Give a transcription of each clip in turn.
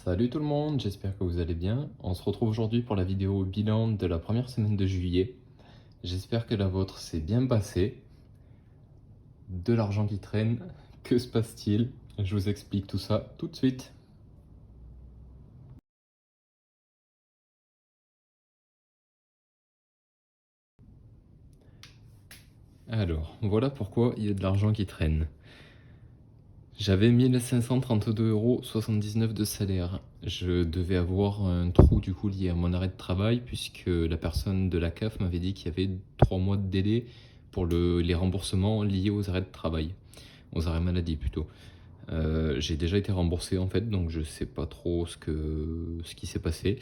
Salut tout le monde, j'espère que vous allez bien. On se retrouve aujourd'hui pour la vidéo bilan de la première semaine de juillet. J'espère que la vôtre s'est bien passée. De l'argent qui traîne, que se passe-t-il? Je vous explique tout ça tout de suite. Alors, voilà pourquoi il y a de l'argent qui traîne. J'avais 1532,79 € de salaire. Je devais avoir un trou du coup lié à mon arrêt de travail puisque la personne de la CAF m'avait dit qu'il y avait 3 mois de délai pour les remboursements liés aux arrêts de travail, aux arrêts maladie plutôt. J'ai déjà été remboursé en fait, donc je sais pas trop ce qui s'est passé.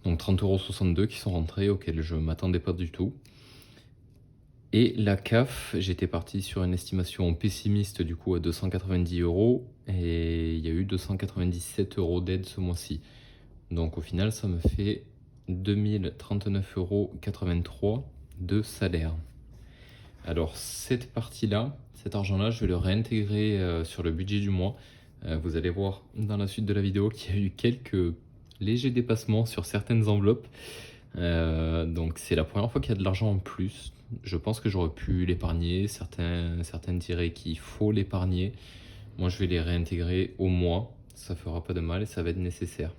Donc 30,62 € qui sont rentrés, auxquels je m'attendais pas du tout. Et la CAF, j'étais parti sur une estimation pessimiste du coup à 290 € et il y a eu 297 € d'aide ce mois-ci. Donc au final, ça me fait 2039,83 € de salaire. Alors cette partie-là, cet argent-là, je vais le réintégrer sur le budget du mois. Vous allez voir dans la suite de la vidéo qu'il y a eu quelques légers dépassements sur certaines enveloppes. Donc c'est la première fois qu'il y a de l'argent en plus. Je pense que j'aurais pu l'épargner. Certains diraient qu'il faut l'épargner. Moi je vais les réintégrer au mois. Ça fera pas de mal et ça va être nécessaire.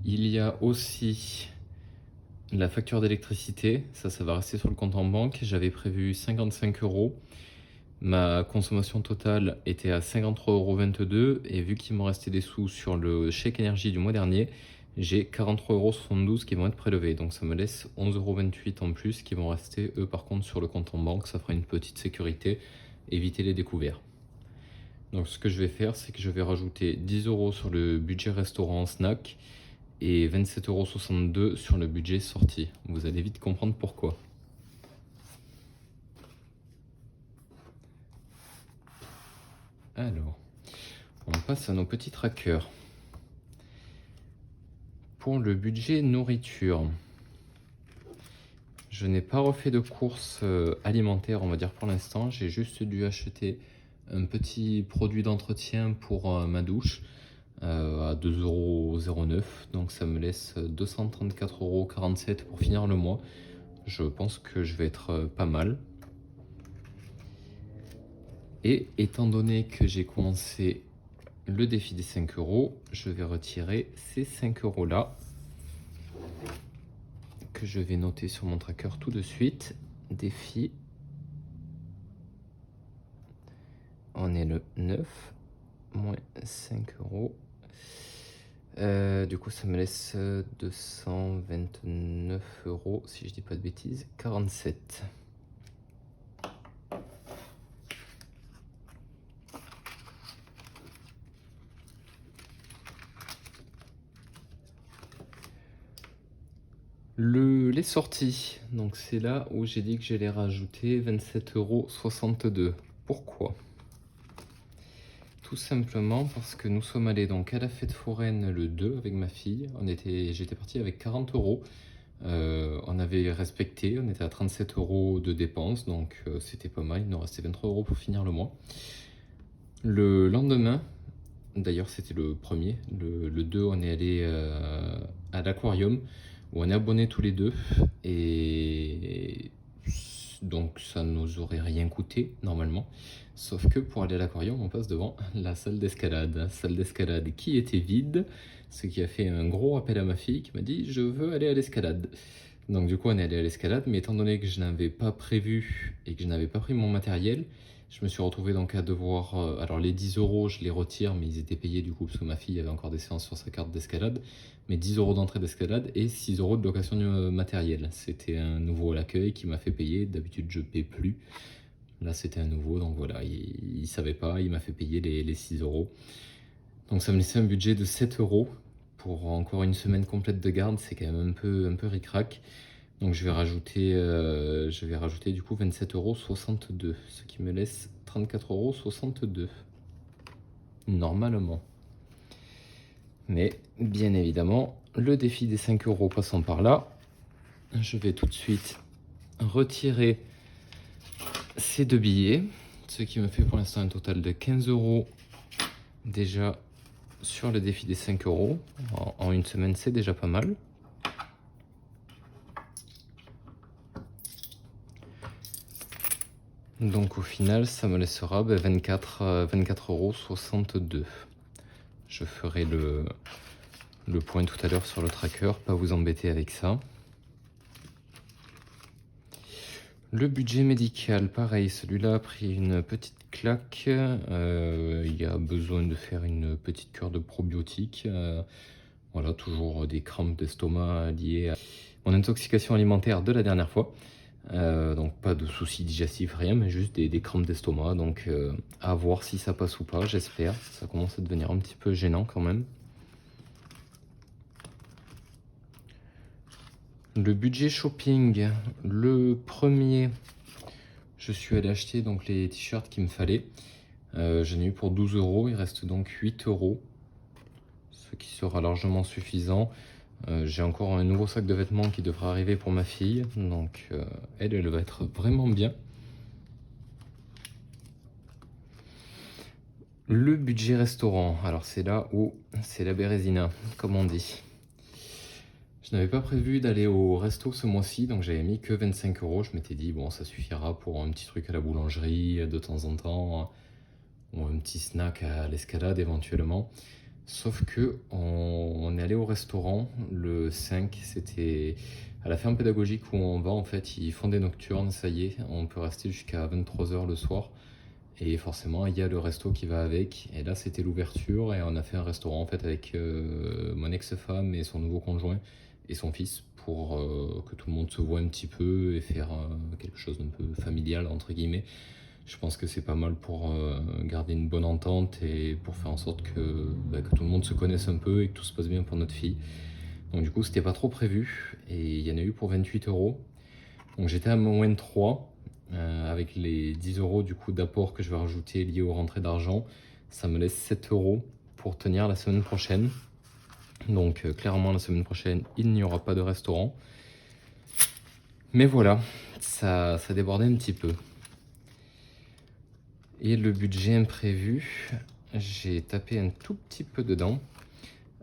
Il y a aussi la facture d'électricité. Ça va rester sur le compte en banque. J'avais prévu 55 €. Ma consommation totale était à 53,22 € et vu qu'il me restait des sous sur le chèque énergie du mois dernier, j'ai 43,72 € qui vont être prélevés. Donc ça me laisse 11,28 € en plus qui vont rester, eux par contre, sur le compte en banque. Ça fera une petite sécurité, éviter les découverts. Donc ce que je vais faire, c'est que je vais rajouter 10 € sur le budget restaurant snack et 27,62 € sur le budget sortie. Vous allez vite comprendre pourquoi. Alors, on passe à nos petits trackers. Pour le budget nourriture, je n'ai pas refait de courses alimentaires, on va dire pour l'instant. J'ai juste dû acheter un petit produit d'entretien pour ma douche à 2,09 €. Donc ça me laisse 234,47 € pour finir le mois. Je pense que je vais être pas mal. Et étant donné que j'ai commencé le défi des 5 €, je vais retirer ces 5 € là que je vais noter sur mon tracker tout de suite. Défi, on est le 9, moins 5 €. Du coup, ça me laisse 229 € si je dis pas de bêtises, 47. Les sorties, donc c'est là où j'ai dit que j'allais rajouter 27,62 €. Pourquoi? Tout simplement parce que nous sommes allés donc à la fête foraine le 2 avec ma fille. J'étais parti avec 40 €. On avait respecté, on était à 37 € de dépenses, donc c'était pas mal. Il nous restait 23 € pour finir le mois. Le lendemain, d'ailleurs c'était le premier, le 2, on est allé à l'aquarium où on est abonnés tous les deux et donc ça nous aurait rien coûté normalement, sauf que pour aller à l'aquarium on passe devant la salle d'escalade qui était vide, ce qui a fait un gros appel à ma fille qui m'a dit je veux aller à l'escalade. Donc du coup on est allé à l'escalade, mais étant donné que je n'avais pas prévu et que je n'avais pas pris mon matériel, je me suis retrouvé donc à devoir... alors les 10 € je les retire, mais ils étaient payés du coup parce que ma fille avait encore des séances sur sa carte d'escalade. Mais 10 € d'entrée d'escalade et 6 € de location du matériel. C'était un nouveau à l'accueil qui m'a fait payer, d'habitude je paie plus. Là c'était un nouveau, donc voilà, il savait pas, il m'a fait payer les 6 €. Donc ça me laissait un budget de 7 € pour encore une semaine complète de garde, c'est quand même un peu ric-rac. Donc je vais rajouter du coup 27,62 €, ce qui me laisse 34,62 € normalement. Mais bien évidemment, le défi des 5 € passant par là, je vais tout de suite retirer ces deux billets, ce qui me fait pour l'instant un total de 15 € déjà sur le défi des 5 € en une semaine, c'est déjà pas mal. Donc au final, ça me laissera 24,62 €. Je ferai le point tout à l'heure sur le tracker, pas vous embêter avec ça. Le budget médical, pareil, celui-là a pris une petite claque. Il y a besoin de faire une petite cure de probiotiques. Voilà, toujours des crampes d'estomac liées à mon intoxication alimentaire de la dernière fois. Donc pas de soucis digestifs, rien, mais juste des crampes d'estomac. Donc à voir si ça passe ou pas, j'espère. Ça commence à devenir un petit peu gênant quand même. Le budget shopping, le premier, je suis allé acheter donc les t-shirts qu'il me fallait. J'en ai eu pour 12 €, il reste donc 8 €, ce qui sera largement suffisant. J'ai encore un nouveau sac de vêtements qui devra arriver pour ma fille, donc elle va être vraiment bien. Le budget restaurant, alors c'est là où c'est la bérésina, comme on dit. Je n'avais pas prévu d'aller au resto ce mois-ci, donc j'avais mis que 25 €. Je m'étais dit, bon, ça suffira pour un petit truc à la boulangerie de temps en temps, ou un petit snack à l'escalade éventuellement. Sauf que on est allé au restaurant le 5, c'était à la ferme pédagogique où on va. En fait, ils font des nocturnes, ça y est, on peut rester jusqu'à 23 h le soir. Et forcément, il y a le resto qui va avec. Et là, c'était l'ouverture et on a fait un restaurant en fait avec mon ex-femme et son nouveau conjoint et son fils pour que tout le monde se voit un petit peu et faire quelque chose d'un peu familial entre guillemets. Je pense que c'est pas mal pour garder une bonne entente et pour faire en sorte que tout le monde se connaisse un peu et que tout se passe bien pour notre fille. Donc du coup, c'était pas trop prévu et il y en a eu pour 28 €. Donc j'étais à moins de 3 avec les 10 € du coup d'apport que je vais rajouter liés aux rentrées d'argent. Ça me laisse 7 € pour tenir la semaine prochaine. Donc clairement la semaine prochaine, il n'y aura pas de restaurant. Mais voilà, ça débordait un petit peu. Et le budget imprévu, j'ai tapé un tout petit peu dedans.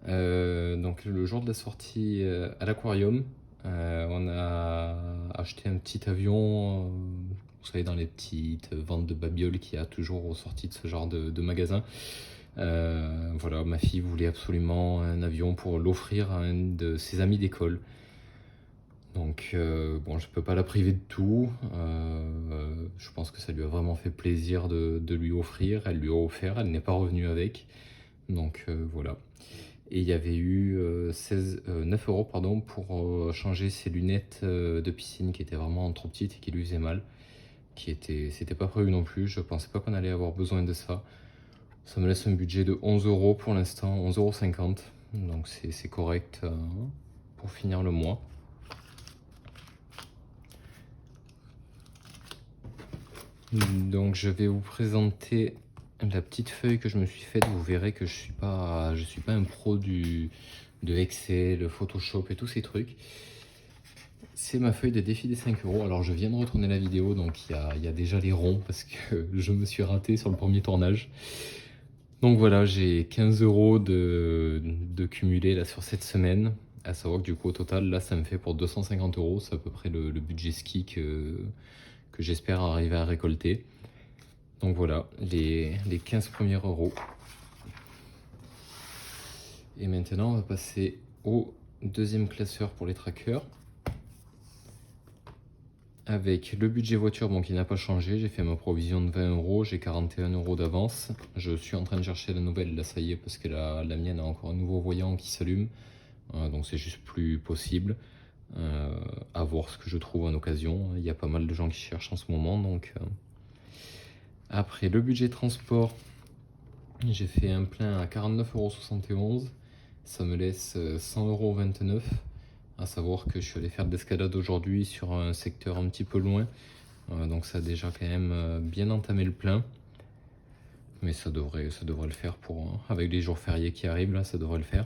Donc le jour de la sortie à l'aquarium, on a acheté un petit avion, vous savez, dans les petites ventes de babioles qu'il y a toujours aux sorties de ce genre de magasin. Voilà, ma fille voulait absolument un avion pour l'offrir à un de ses amis d'école. Donc bon, je peux pas la priver de tout. Je pense que ça lui a vraiment fait plaisir de lui offrir. Elle lui a offert, elle n'est pas revenue avec. Donc voilà. Et il y avait eu 9 € pardon, pour changer ses lunettes de piscine qui étaient vraiment trop petites et qui lui faisaient mal. C'était pas prévu non plus, je pensais pas qu'on allait avoir besoin de ça. Ça me laisse un budget de 11 € pour l'instant, 11,50 €. Donc c'est correct pour finir le mois. Donc je vais vous présenter la petite feuille que je me suis faite. Vous verrez que je suis pas un pro de Excel, Photoshop et tous ces trucs. C'est ma feuille de défi des 5 €. Alors je viens de retourner la vidéo, donc il y a déjà les ronds parce que je me suis raté sur le premier tournage. Donc voilà, j'ai 15 € de cumulé là sur cette semaine. À savoir que du coup au total là ça me fait pour 250 €. C'est à peu près le budget ski que j'espère arriver à récolter. Donc voilà, les 15 premiers euros. Et maintenant, on va passer au deuxième classeur pour les trackers. Avec le budget voiture, bon, qui n'a pas changé. J'ai fait ma provision de 20 €, j'ai 41 € d'avance. Je suis en train de chercher la nouvelle, là ça y est, parce que la mienne a encore un nouveau voyant qui s'allume. Donc c'est juste plus possible. À voir ce que je trouve en occasion. Il y a pas mal de gens qui cherchent en ce moment, donc... Après, le budget transport, j'ai fait un plein à 49,71 €. Ça me laisse 100,29 €. À savoir que je suis allé faire de l'escalade aujourd'hui sur un secteur un petit peu loin. Donc ça a déjà quand même bien entamé le plein. Mais ça devrait le faire avec les jours fériés qui arrivent, là, ça devrait le faire.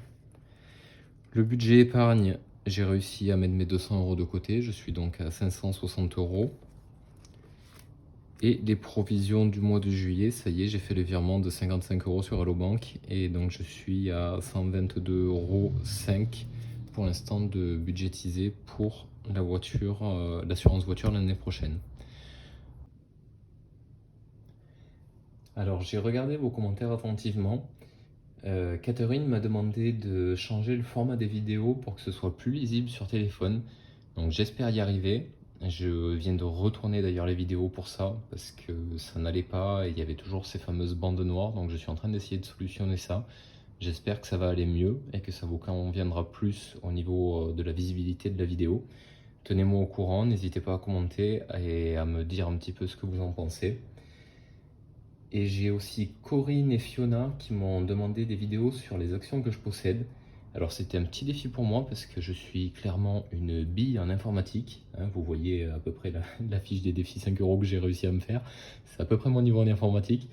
Le budget épargne, j'ai réussi à mettre mes 200 € de côté. Je suis donc à 560 €. Et les provisions du mois de juillet, ça y est, j'ai fait le virement de 55 € sur Hello Bank et donc je suis à 122,5 € pour l'instant de budgétiser pour la voiture, l'assurance voiture l'année prochaine. Alors j'ai regardé vos commentaires attentivement. Catherine m'a demandé de changer le format des vidéos pour que ce soit plus lisible sur téléphone. Donc j'espère y arriver. Je viens de retourner d'ailleurs les vidéos pour ça, parce que ça n'allait pas et il y avait toujours ces fameuses bandes noires. Donc je suis en train d'essayer de solutionner ça. J'espère que ça va aller mieux et que ça vous conviendra plus au niveau de la visibilité de la vidéo. Tenez-moi au courant, n'hésitez pas à commenter et à me dire un petit peu ce que vous en pensez. Et j'ai aussi Corinne et Fiona qui m'ont demandé des vidéos sur les actions que je possède. Alors c'était un petit défi pour moi parce que je suis clairement une bille en informatique. Hein, vous voyez à peu près la fiche des défis 5 € que j'ai réussi à me faire. C'est à peu près mon niveau en informatique.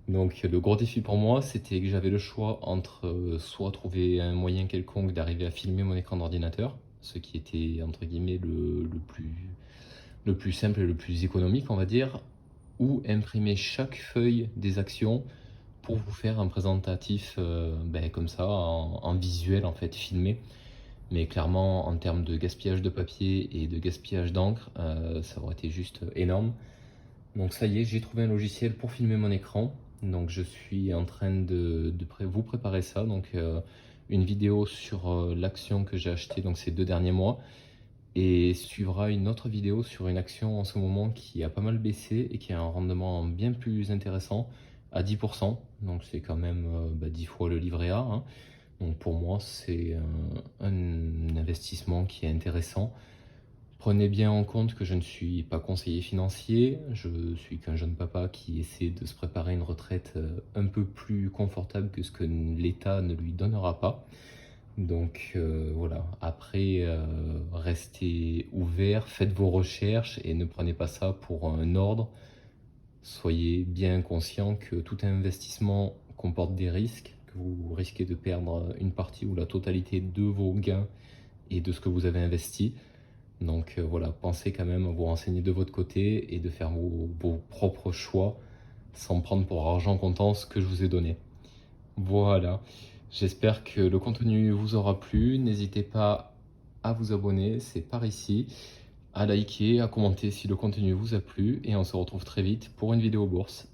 Donc le gros défi pour moi, c'était que j'avais le choix entre soit trouver un moyen quelconque d'arriver à filmer mon écran d'ordinateur, ce qui était entre guillemets le plus simple et le plus économique, on va dire, ou imprimer chaque feuille des actions pour vous faire un présentatif comme ça, en visuel en fait, filmé. Mais clairement, en termes de gaspillage de papier et de gaspillage d'encre, ça aurait été juste énorme. Donc ça y est, j'ai trouvé un logiciel pour filmer mon écran. Donc je suis en train de vous préparer ça. Donc une vidéo sur l'action que j'ai achetée donc ces 2 derniers mois. Et suivra une autre vidéo sur une action en ce moment qui a pas mal baissé et qui a un rendement bien plus intéressant à 10%. Donc c'est quand même 10 fois le livret A, hein. Donc pour moi c'est un investissement qui est intéressant. Prenez bien en compte que je ne suis pas conseiller financier, je suis qu'un jeune papa qui essaie de se préparer une retraite un peu plus confortable que ce que l'État ne lui donnera pas. Donc voilà, après restez ouvert, faites vos recherches et ne prenez pas ça pour un ordre. Soyez bien conscient que tout investissement comporte des risques, que vous risquez de perdre une partie ou la totalité de vos gains et de ce que vous avez investi. Donc voilà, pensez quand même à vous renseigner de votre côté et de faire vos propres choix sans prendre pour argent comptant ce que je vous ai donné. Voilà, j'espère que le contenu vous aura plu. N'hésitez pas à vous abonner, c'est par ici, à liker, à commenter si le contenu vous a plu et on se retrouve très vite pour une vidéo bourse.